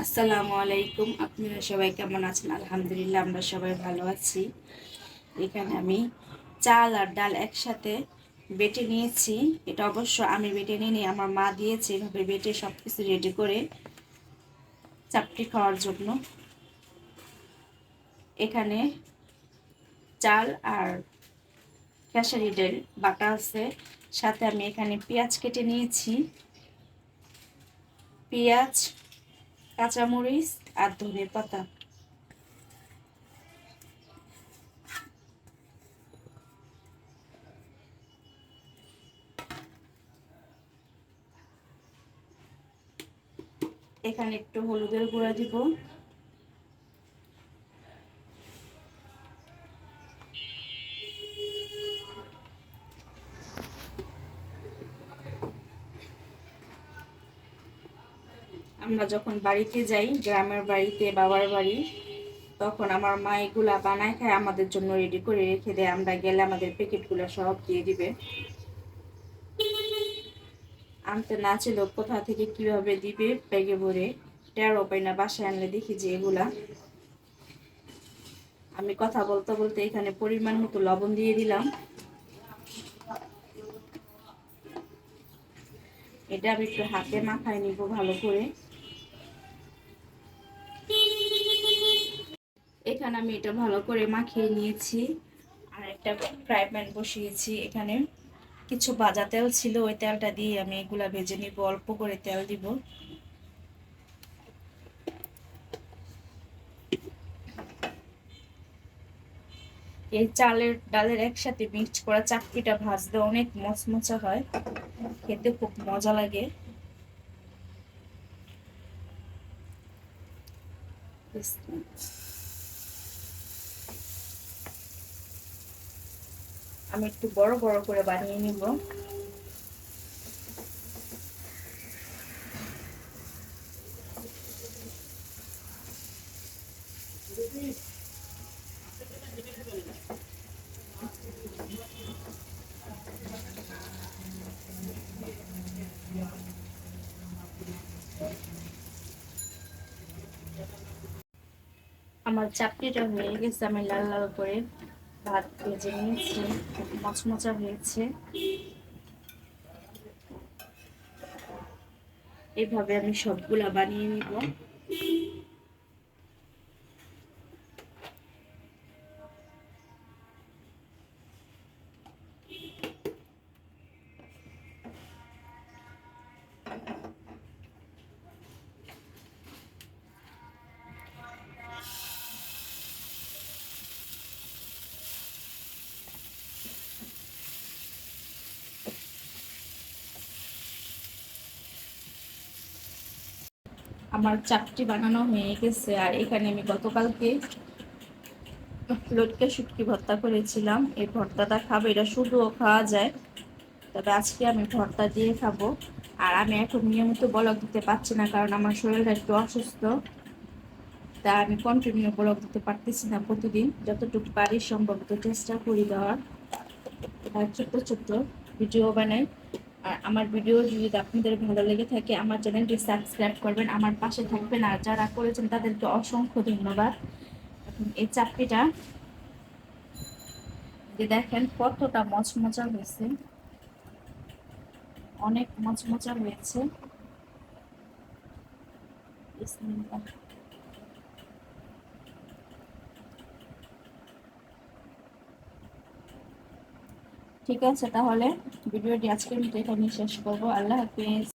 আসসালামু আলাইকুম। আপনারা সবাই কেমন আছেন? আলহামদুলিল্লাহ আমরা সবাই ভালো আছি। এখানে আমি চাল আর ডাল একসাথে বেটে নিয়েছি। এটা অবশ্য আমি বেটে নিইনি, আমার মা দিয়েছে এভাবে বেটে সব কিছু রেডি করে চাপটি খাওয়ার জন্য। এখানে চাল আর খেসারি ডাল বাটা আছে, সাথে আমি এখানে পেঁয়াজ কেটে নিয়েছি। পেঁয়াজ, কাঁচামরিচ আর ধনে পাতা। এখানে একটু হলুদের গুঁড়া দিব। আমরা যখন বাড়িতে যাই, গ্রামের বাড়িতে, বাবার বাড়ি, তখন আমার মা এগুলা বানায় খায়, আমাদের জন্য রেডি করে রেখে দেয়। আমরা গেলে আমাদের প্যাকেটগুলো সব দিয়ে দিবে। আনতে না ছিল কোথা থেকে কিভাবে দিবে ব্যাগে ভরে, টেরও পাই না। বাসায় আনলে দেখি যে এগুলা। আমি কথা বলতে বলতে এখানে পরিমাণ মতো লবণ দিয়ে দিলাম। এটা আমি একটু হাতে মাখায় নিব ভালো করে। এখানে আমি এটা ভালো করে মাখিয়ে নিয়েছি। আর একটা ফ্রাই প্যান বসিয়েছি। এখানে কিছু ভাজা তেল ছিল, ওই তেলটা দিয়ে আমি এগুলা ভেজে নিব। অল্প করে তেল দিব। এই চালের ডালের একসাথে মিক্স করা চাকপিটা ভাজতে অনেক মচমচা হয়, খেতে খুব মজা লাগে। আমি একটু বড় বড় করে বানিয়ে নিব। আমার চাপটিটা হয়ে গেছে, আমি লাল লাল করে ভাত ভেজে নিয়েছি, খুব মচমচা হয়েছে। এইভাবে আমি সবগুলা বানিয়ে নিব। আমার চাপটি বানানো হয়ে গেছে। আর এখানে আমি গতকালকে লটকে শুটকি ভর্তা করেছিলাম। এই ভর্তাটা খাবো, এটা শুধুও খাওয়া যায়, তবে আজকে আমি ভর্তা দিয়ে খাবো। আর আমি এখন নিয়মিত ব্লগ দিতে পারছি না, কারণ আমার শরীরটা একটু অসুস্থ। তা আমি কন্টিনিউ ব্লগ দিতে পারতেছি না। প্রতিদিন যতটুকু পারি সম্ভবত চেষ্টা করি দেওয়ার। আর ছোট্ট ছোট্ট ভিডিও বানাই। আর আমার ভিডিও যদি আপনাদের ভালো লেগে থাকে, আমার চ্যানেলটি সাবস্ক্রাইব করবেন, আমার পাশে থাকবেন। আর যারা করেছেন তাদেরকে অসংখ্য ধন্যবাদ। এখন এই চাপড়িটা যে দেখেন কতটা মচমচা হয়েছে, অনেক মচমচা হয়েছে। বিসমিল্লাহ। ঠিক আছে, তাহলে ভিডিওটি আজকের মতো এখানে শেষ করবো। আল্লাহ হাফিজ।